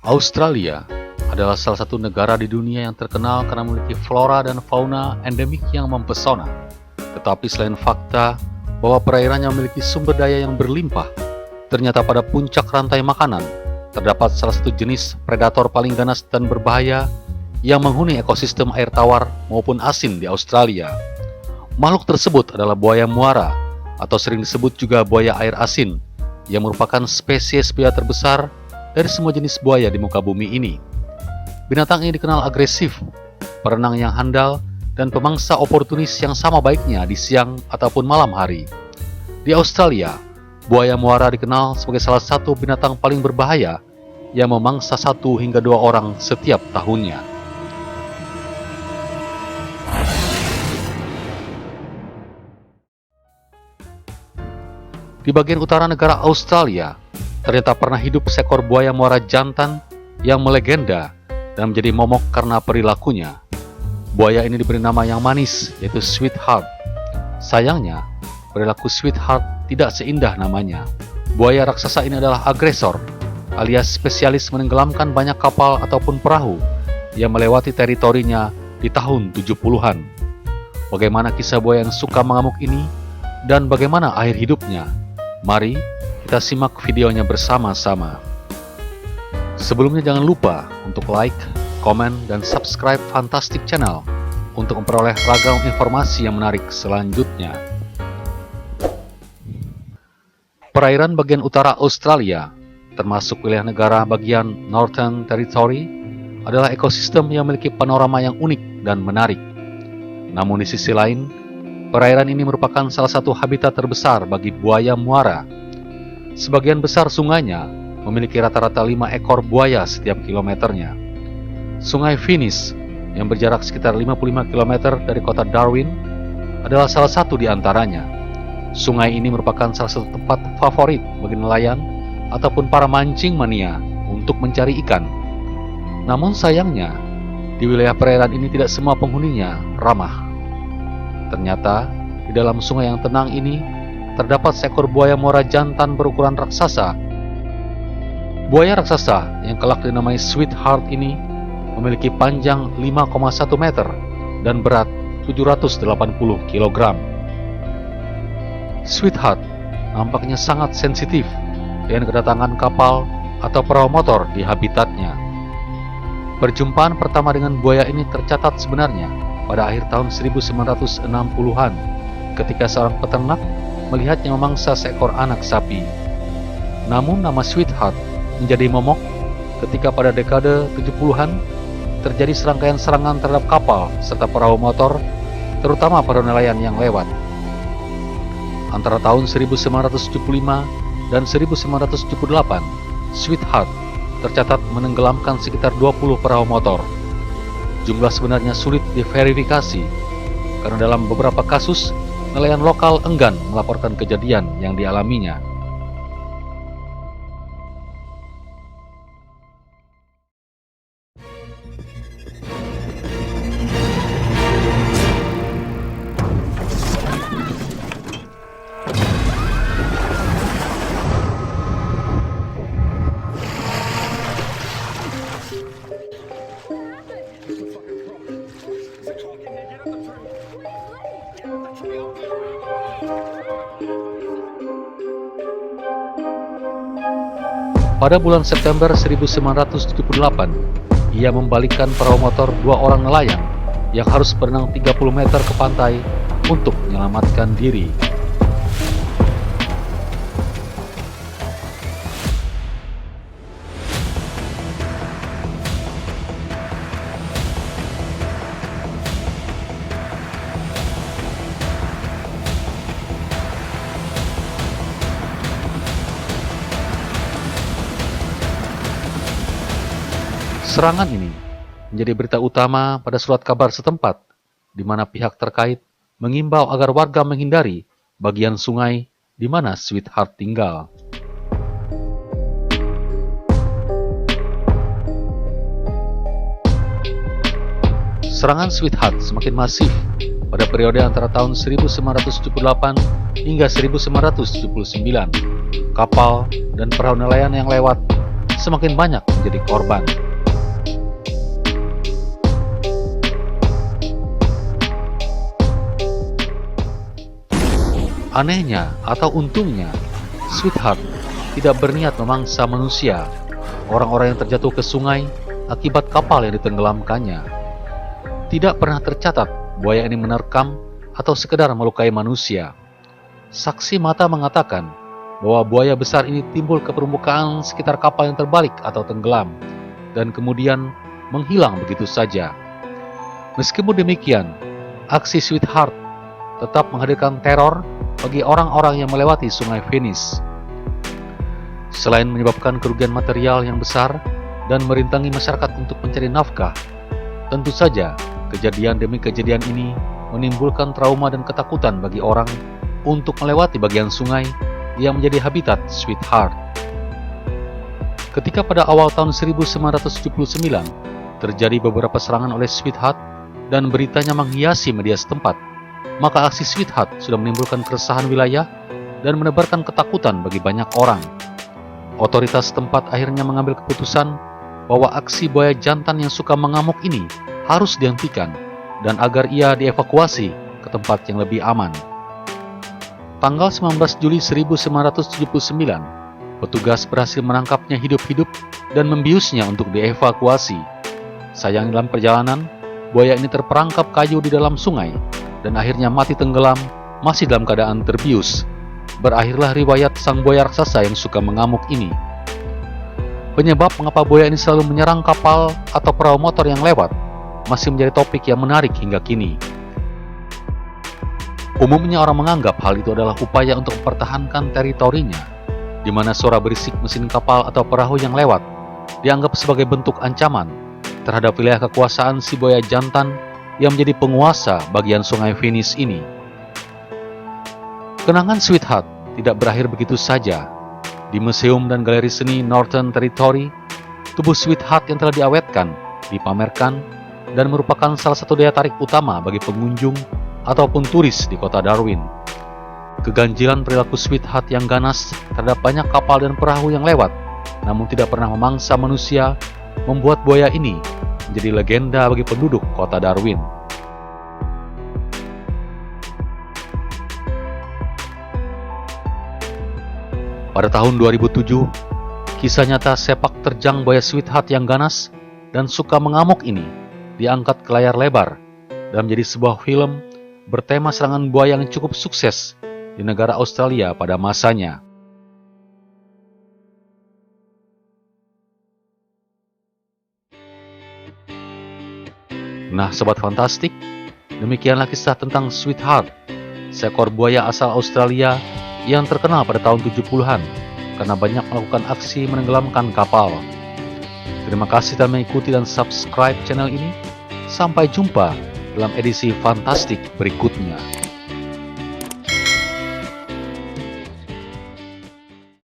Australia adalah salah satu negara di dunia yang terkenal karena memiliki flora dan fauna endemik yang mempesona. Tetapi selain fakta bahwa perairannya memiliki sumber daya yang berlimpah, ternyata pada puncak rantai makanan terdapat salah satu jenis predator paling ganas dan berbahaya yang menghuni ekosistem air tawar maupun asin di Australia. Makhluk tersebut adalah buaya muara atau sering disebut juga buaya air asin yang merupakan spesies buaya terbesar dari semua jenis buaya di muka bumi ini. Binatang ini dikenal agresif, perenang yang handal, dan pemangsa oportunis yang sama baiknya di siang ataupun malam hari. Di Australia, buaya muara dikenal sebagai salah satu binatang paling berbahaya yang memangsa 1 hingga 2 orang setiap tahunnya. Di bagian utara negara Australia, ternyata pernah hidup seekor buaya muara jantan yang melegenda dan menjadi momok karena perilakunya. Buaya ini diberi nama yang manis, yaitu Sweetheart. Sayangnya, perilaku Sweetheart tidak seindah namanya. Buaya raksasa ini adalah agresor, alias spesialis menenggelamkan banyak kapal ataupun perahu yang melewati teritorinya di tahun 70-an. Bagaimana kisah buaya yang suka mengamuk ini dan bagaimana akhir hidupnya? Mari kita simak videonya bersama-sama. Sebelumnya jangan lupa untuk like, komen, dan subscribe Fantastic Channel untuk memperoleh ragam informasi yang menarik selanjutnya. Perairan bagian utara Australia, termasuk wilayah negara bagian Northern Territory, adalah ekosistem yang memiliki panorama yang unik dan menarik. Namun di sisi lain, perairan ini merupakan salah satu habitat terbesar bagi buaya muara. Sebagian besar sungainya memiliki rata-rata 5 ekor buaya setiap kilometernya. Sungai Finis, yang berjarak sekitar 55 km dari kota Darwin, adalah salah satu di antaranya. Sungai ini merupakan salah satu tempat favorit bagi nelayan ataupun para mancing mania untuk mencari ikan. Namun sayangnya, di wilayah perairan ini tidak semua penghuninya ramah. Ternyata, di dalam sungai yang tenang ini, terdapat seekor buaya muara jantan berukuran raksasa. Buaya raksasa yang kelak dinamai Sweetheart ini memiliki panjang 5,1 meter dan berat 780 kg. Sweetheart nampaknya sangat sensitif dengan kedatangan kapal atau perahu motor di habitatnya. Perjumpaan pertama dengan buaya ini tercatat sebenarnya pada akhir tahun 1960-an ketika seorang peternak melihatnya memangsa seekor anak sapi. Namun nama Sweetheart menjadi momok ketika pada dekade 70-an terjadi serangkaian serangan terhadap kapal serta perahu motor, terutama para nelayan yang lewat. Antara tahun 1975 dan 1978, Sweetheart tercatat menenggelamkan sekitar 20 perahu motor. Jumlah sebenarnya sulit diverifikasi, karena dalam beberapa kasus, nelayan lokal enggan melaporkan kejadian yang dialaminya. Pada bulan September 1978, ia membalikkan perahu motor 2 orang nelayan yang harus berenang 30 meter ke pantai untuk menyelamatkan diri. Serangan ini menjadi berita utama pada surat kabar setempat, di mana pihak terkait mengimbau agar warga menghindari bagian sungai di mana Sweetheart tinggal. Serangan Sweetheart semakin masif pada periode antara tahun 1978 hingga 1979. Kapal dan perahu nelayan yang lewat semakin banyak menjadi korban. Anehnya atau untungnya, Sweetheart tidak berniat memangsa manusia, orang-orang yang terjatuh ke sungai akibat kapal yang ditenggelamkannya. Tidak pernah tercatat buaya ini menerkam atau sekedar melukai manusia. Saksi mata mengatakan bahwa buaya besar ini timbul ke permukaan sekitar kapal yang terbalik atau tenggelam, dan kemudian menghilang begitu saja. Meskipun demikian, aksi Sweetheart tetap menghadirkan teror bagi orang-orang yang melewati sungai Venice. Selain menyebabkan kerugian material yang besar dan merintangi masyarakat untuk mencari nafkah, tentu saja kejadian demi kejadian ini menimbulkan trauma dan ketakutan bagi orang untuk melewati bagian sungai yang menjadi habitat Sweetheart. Ketika pada awal tahun 1979 terjadi beberapa serangan oleh Sweetheart dan beritanya menghiasi media setempat, maka aksi Sweetheart sudah menimbulkan keresahan wilayah dan menebarkan ketakutan bagi banyak orang. Otoritas setempat akhirnya mengambil keputusan bahwa aksi buaya jantan yang suka mengamuk ini harus dihentikan dan agar ia dievakuasi ke tempat yang lebih aman. Tanggal 19 Juli 1979, petugas berhasil menangkapnya hidup-hidup dan membiusnya untuk dievakuasi. Sayang, dalam perjalanan, buaya ini terperangkap kayu di dalam sungai dan akhirnya mati tenggelam masih dalam keadaan terbius. Berakhirlah riwayat sang buaya raksasa yang suka mengamuk ini. Penyebab mengapa buaya ini selalu menyerang kapal atau perahu motor yang lewat masih menjadi topik yang menarik hingga kini. Umumnya orang menganggap hal itu adalah upaya untuk mempertahankan teritorinya, di mana suara berisik mesin kapal atau perahu yang lewat dianggap sebagai bentuk ancaman terhadap wilayah kekuasaan si buaya jantan yang menjadi penguasa bagian sungai Venice ini. Kenangan Sweetheart tidak berakhir begitu saja. Di Museum dan Galeri Seni Northern Territory, tubuh Sweetheart yang telah diawetkan dipamerkan dan merupakan salah satu daya tarik utama bagi pengunjung ataupun turis di kota Darwin. Keganjilan perilaku Sweetheart yang ganas terhadap banyak kapal dan perahu yang lewat, namun tidak pernah memangsa manusia, membuat buaya ini menjadi legenda bagi penduduk kota Darwin. Pada tahun 2007, kisah nyata sepak terjang buaya Sweetheart yang ganas dan suka mengamuk ini diangkat ke layar lebar dan menjadi sebuah film bertema serangan buaya yang cukup sukses di negara Australia pada masanya. Nah, Sobat Fantastik, demikianlah kisah tentang Sweetheart, seekor buaya asal Australia yang terkenal pada tahun 70-an karena banyak melakukan aksi menenggelamkan kapal. Terima kasih telah mengikuti dan subscribe channel ini. Sampai jumpa dalam edisi Fantastik berikutnya.